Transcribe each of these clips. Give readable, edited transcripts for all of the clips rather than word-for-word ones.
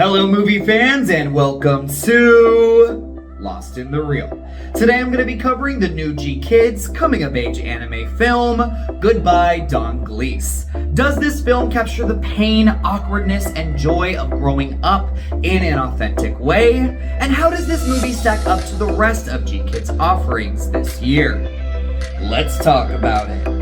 Hello movie fans and welcome to Lost in the Reel. Today I'm going to be covering the new GKIDS coming-of-age anime film, Goodbye Don Glees. Does this film capture the pain, awkwardness, and joy of growing up in an authentic way? And how does this movie stack up to the rest of GKIDS' offerings this year? Let's talk about it.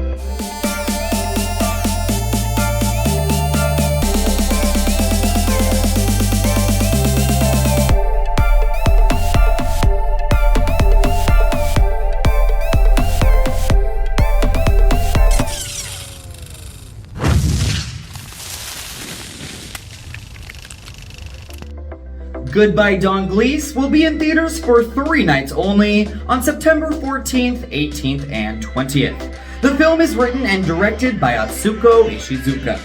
Goodbye Don Glees will be in theaters for 3 nights only on September 14th, 18th, and 20th. The film is written and directed by Atsuko Ishizuka.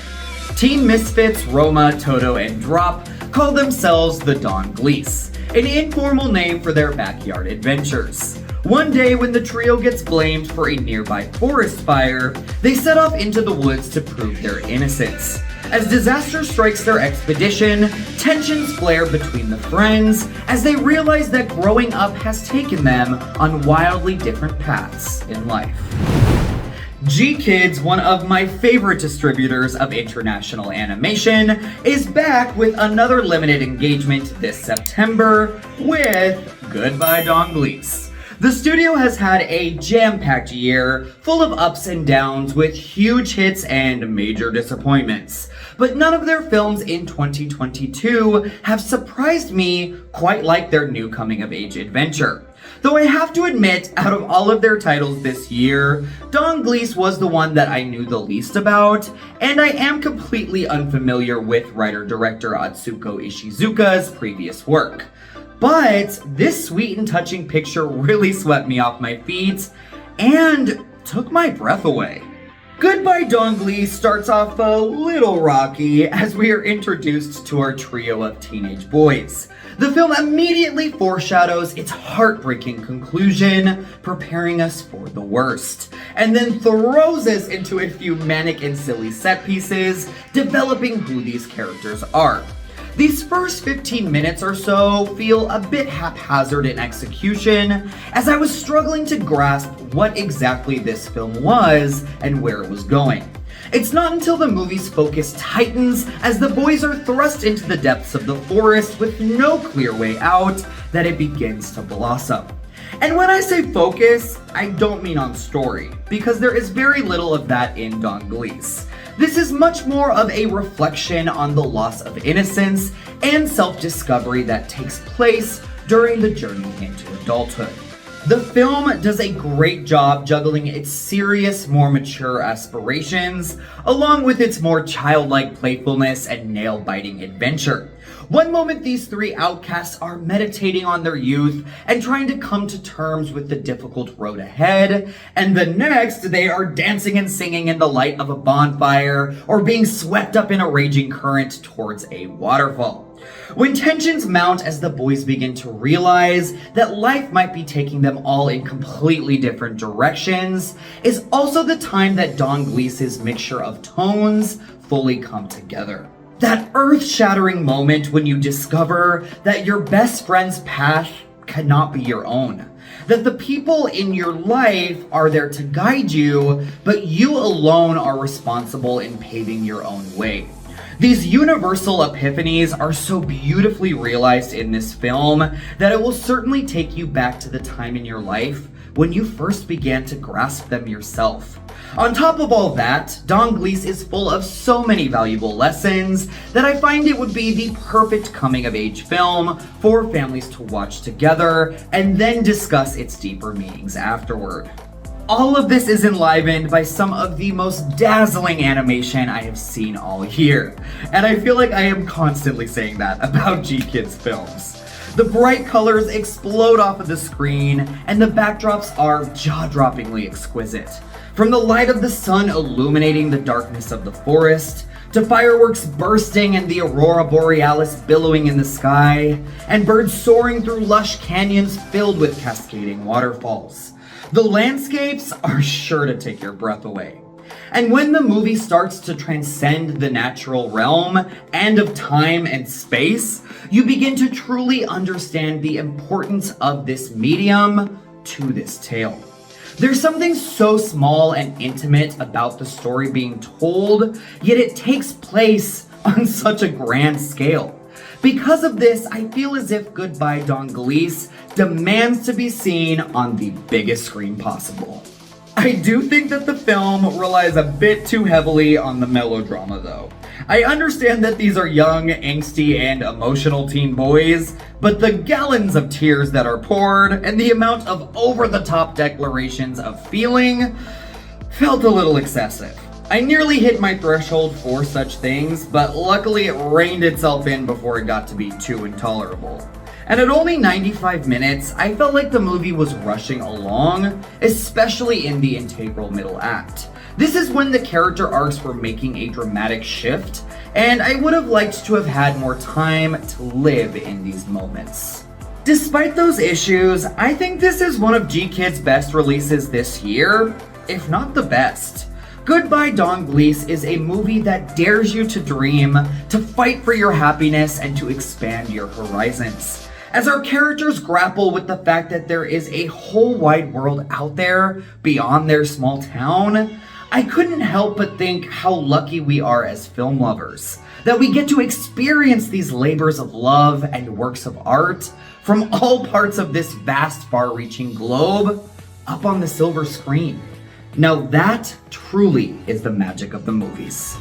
Teen Misfits, Roma, Toto, and Drop call themselves the Don Glees, an informal name for their backyard adventures. One day when the trio gets blamed for a nearby forest fire, they set off into the woods to prove their innocence. As disaster strikes their expedition, tensions flare between the friends as they realize that growing up has taken them on wildly different paths in life. GKIDS, one of my favorite distributors of international animation, is back with another limited engagement this September with Goodbye Don Glees. The studio has had a jam-packed year full of ups and downs with huge hits and major disappointments. But none of their films in 2022 have surprised me quite like their new coming-of-age adventure. Though I have to admit, out of all of their titles this year, Don Glees was the one that I knew the least about, and I am completely unfamiliar with writer-director Atsuko Ishizuka's previous work. But this sweet and touching picture really swept me off my feet and took my breath away. Goodbye Don Glees starts off a little rocky as we are introduced to our trio of teenage boys. The film immediately foreshadows its heartbreaking conclusion, preparing us for the worst, and then throws us into a few manic and silly set pieces, developing who these characters are. These first 15 minutes or so feel a bit haphazard in execution, as I was struggling to grasp what exactly this film was and where it was going. It's not until the movie's focus tightens as the boys are thrust into the depths of the forest with no clear way out that it begins to blossom. And when I say focus, I don't mean on story, because there is very little of that in Don Glees. This is much more of a reflection on the loss of innocence and self-discovery that takes place during the journey into adulthood. The film does a great job juggling its serious, more mature aspirations, along with its more childlike playfulness and nail-biting adventure. One moment these three outcasts are meditating on their youth and trying to come to terms with the difficult road ahead, and the next they are dancing and singing in the light of a bonfire or being swept up in a raging current towards a waterfall. When tensions mount as the boys begin to realize that life might be taking them all in completely different directions, is also the time that Don Glees' mixture of tones fully come together. That earth-shattering moment when you discover that your best friend's path cannot be your own. That the people in your life are there to guide you, but you alone are responsible in paving your own way. These universal epiphanies are so beautifully realized in this film that it will certainly take you back to the time in your life when you first began to grasp them yourself. On top of all that, Don Glees is full of so many valuable lessons that I find it would be the perfect coming-of-age film for families to watch together and then discuss its deeper meanings afterward. All of this is enlivened by some of the most dazzling animation I have seen all year, and I feel like I am constantly saying that about GKIDS films. The bright colors explode off of the screen, and the backdrops are jaw-droppingly exquisite. From the light of the sun illuminating the darkness of the forest, to fireworks bursting and the aurora borealis billowing in the sky, and birds soaring through lush canyons filled with cascading waterfalls. The landscapes are sure to take your breath away. And when the movie starts to transcend the natural realm and of time and space, you begin to truly understand the importance of this medium to this tale. There's something so small and intimate about the story being told, yet it takes place on such a grand scale. Because of this, I feel as if Goodbye Don Glees demands to be seen on the biggest screen possible. I do think that the film relies a bit too heavily on the melodrama though. I understand that these are young, angsty, and emotional teen boys, but the gallons of tears that are poured and the amount of over-the-top declarations of feeling felt a little excessive. I nearly hit my threshold for such things, but luckily it reined itself in before it got to be too intolerable. And at only 95 minutes, I felt like the movie was rushing along, especially in the integral middle act. This is when the character arcs were making a dramatic shift, and I would have liked to have had more time to live in these moments. Despite those issues, I think this is one of GKIDS' best releases this year, if not the best. Goodbye Don Glees is a movie that dares you to dream, to fight for your happiness, and to expand your horizons. As our characters grapple with the fact that there is a whole wide world out there beyond their small town, I couldn't help but think how lucky we are as film lovers, that we get to experience these labors of love and works of art from all parts of this vast, far-reaching globe up on the silver screen. Now that truly is the magic of the movies.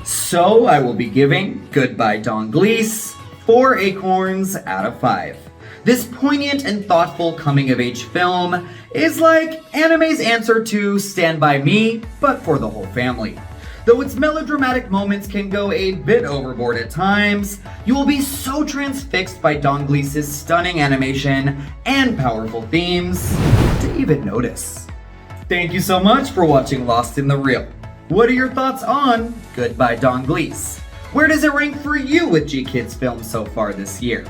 So I will be giving Goodbye Don Glees 4 acorns out of 5. This poignant and thoughtful coming-of-age film is like anime's answer to Stand By Me, but for the whole family. Though its melodramatic moments can go a bit overboard at times, you will be so transfixed by Don Glees' stunning animation and powerful themes to even notice. Thank you so much for watching Lost in the Reel. What are your thoughts on Goodbye Don Glees? Where does it rank for you with GKIDS films so far this year?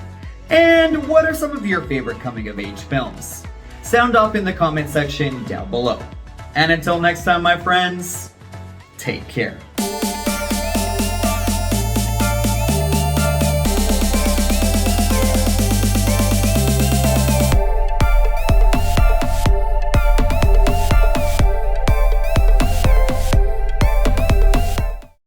And what are some of your favorite coming-of-age films? Sound off in the comment section down below. And until next time, my friends, take care.